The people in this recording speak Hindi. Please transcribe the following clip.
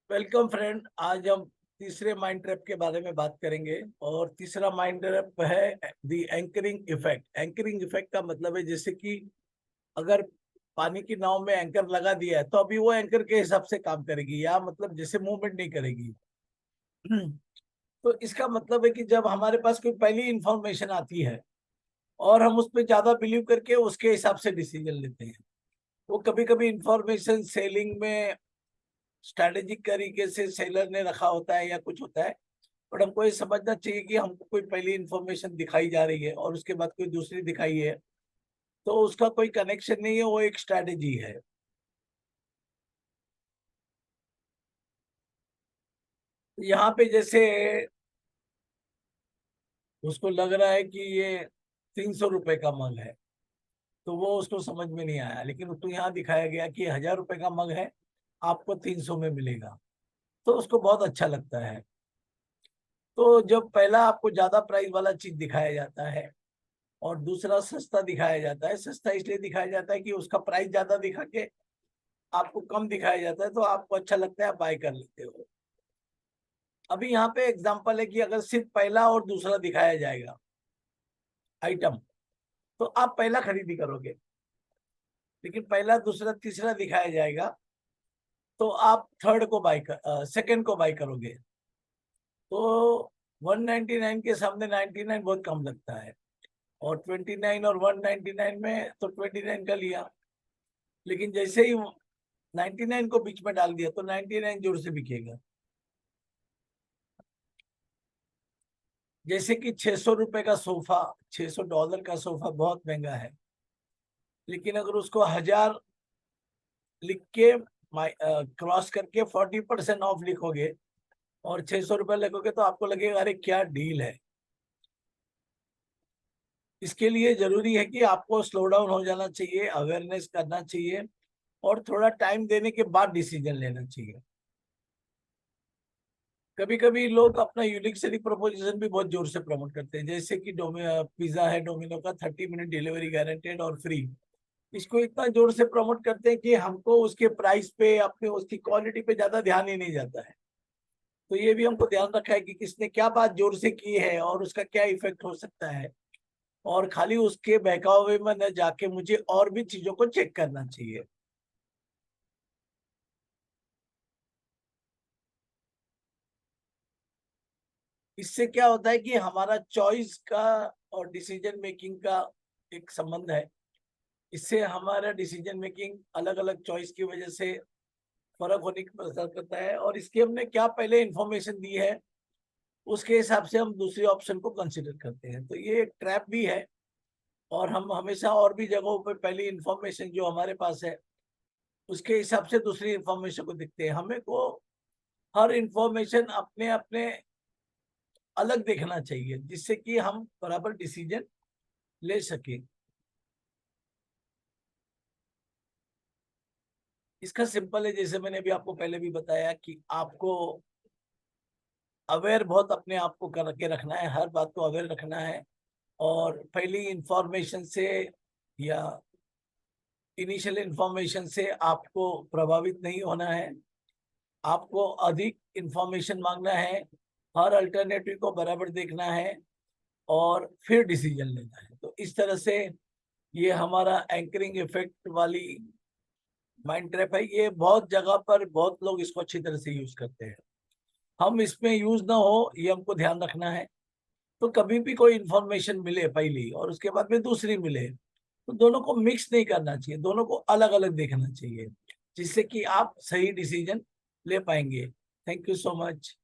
Welcome friend. आज हम तीसरे माइंड ट्रैप के बारे में बात करेंगे और तीसरा माइंड ट्रैप है the anchoring effect. Anchoring effect का मतलब है जैसे कि अगर पानी की नाव में एंकर लगा दिया है तो अभी वो एंकर के हिसाब से काम करेगी या मतलब जैसे मूवमेंट नहीं करेगी। तो इसका मतलब है कि जब हमारे पास कोई पहली इंफॉर्मेशन आती है और हम उस पर ज्यादा बिलीव करके उसके हिसाब से डिसीजन लेते हैं। वो कभी कभी इंफॉर्मेशन सेलिंग में स्ट्रैटेजिक तरीके से सेलर ने रखा होता है या कुछ होता है। बट हमको ये समझना चाहिए कि हमको कोई पहली इंफॉर्मेशन दिखाई जा रही है और उसके बाद कोई दूसरी दिखाई है तो उसका कोई कनेक्शन नहीं है, वो एक स्ट्रैटेजी है। यहाँ पे जैसे उसको लग रहा है कि ये 300 रुपए का मग है, तो वो उसको समझ में नहीं आया, लेकिन उसको यहाँ दिखाया गया कि 1000 रुपए का मग है, आपको 300 में मिलेगा, तो उसको बहुत अच्छा लगता है। तो जब पहला आपको ज्यादा प्राइस वाला चीज दिखाया जाता है और दूसरा सस्ता दिखाया जाता है, सस्ता इसलिए दिखाया जाता है कि उसका प्राइस ज्यादा दिखा के आपको कम दिखाया जाता है तो आपको अच्छा लगता है, आप बाय कर लेते हो। अभी यहाँ पे एग्जांपल है कि अगर सिर्फ पहला और दूसरा दिखाया जाएगा आइटम तो आप पहला खरीदी करोगे, लेकिन पहला दूसरा तीसरा दिखाया जाएगा तो आप थर्ड को सेकंड को बाय करोगे। तो 199 के सामने 99 बहुत कम लगता है, और 29 और 199 में तो 29 का लिया, लेकिन जैसे ही 99 को बीच में डाल दिया तो 99 जोर से बिकेगा। जैसे कि 600 रुपए का सोफा, $600 का सोफा बहुत महंगा है, लेकिन अगर उसको 1000 लिख के क्रॉस करके 40% ऑफ लिखोगे और 600 रुपए लिखोगे तो आपको लगेगा अरे क्या डील है। इसके लिए जरूरी है कि आपको स्लो डाउन हो जाना चाहिए, अवेयरनेस करना चाहिए और थोड़ा टाइम देने के बाद डिसीजन लेना चाहिए। कभी कभी लोग अपना यूनिक सेलिंग प्रोपोजिशन भी बहुत जोर से प्रमोट करते हैं, जैसे कि पिज्जा है डोमिनो का, 30 मिनट डिलीवरी गारंटेड और फ्री। इसको इतना जोर से प्रमोट करते हैं कि हमको उसके प्राइस पे, अपने उसकी क्वालिटी पे ज्यादा ध्यान ही नहीं जाता है। तो ये भी हमको ध्यान रखा है कि किसने क्या बात जोर से की है और उसका क्या इफेक्ट हो सकता है, और खाली उसके बहकावे में न जाके मुझे और भी चीजों को चेक करना चाहिए। इससे क्या होता है कि हमारा चॉइस का और डिसीजन मेकिंग का एक संबंध है। इससे हमारा डिसीजन मेकिंग अलग अलग चॉइस की वजह से फर्क होने की असर करता है, और इसकी हमने क्या पहले इंफॉर्मेशन दी है उसके हिसाब से हम दूसरे ऑप्शन को कंसिडर करते हैं। तो ये एक ट्रैप भी है, और हम हमेशा और भी जगहों पर पहली इंफॉर्मेशन जो हमारे पास है उसके हिसाब से दूसरी इंफॉर्मेशन को देखते हैं। हमें को हर इंफॉर्मेशन अपने अपने अलग देखना चाहिए जिससे कि हम बराबर डिसीजन ले सके। इसका सिंपल है, जैसे मैंने भी आपको पहले भी बताया कि आपको अवेयर बहुत अपने आप को करके रखना है, हर बात को अवेयर रखना है, और पहली इंफॉर्मेशन से या इनिशियल इंफॉर्मेशन से आपको प्रभावित नहीं होना है। आपको अधिक इंफॉर्मेशन मांगना है, हर अल्टरनेटिव को बराबर देखना है और फिर डिसीजन लेना है। तो इस तरह से ये हमारा एंकरिंग इफेक्ट वाली माइंड ट्रैप है। ये बहुत जगह पर बहुत लोग इसको अच्छी तरह से यूज करते हैं। हम इसमें यूज ना हो ये हमको ध्यान रखना है। तो कभी भी कोई इंफॉर्मेशन मिले पहली और उसके बाद में दूसरी मिले तो दोनों को मिक्स नहीं करना चाहिए, दोनों को अलग अलग देखना चाहिए, जिससे कि आप सही डिसीजन ले पाएंगे। Thank you so much.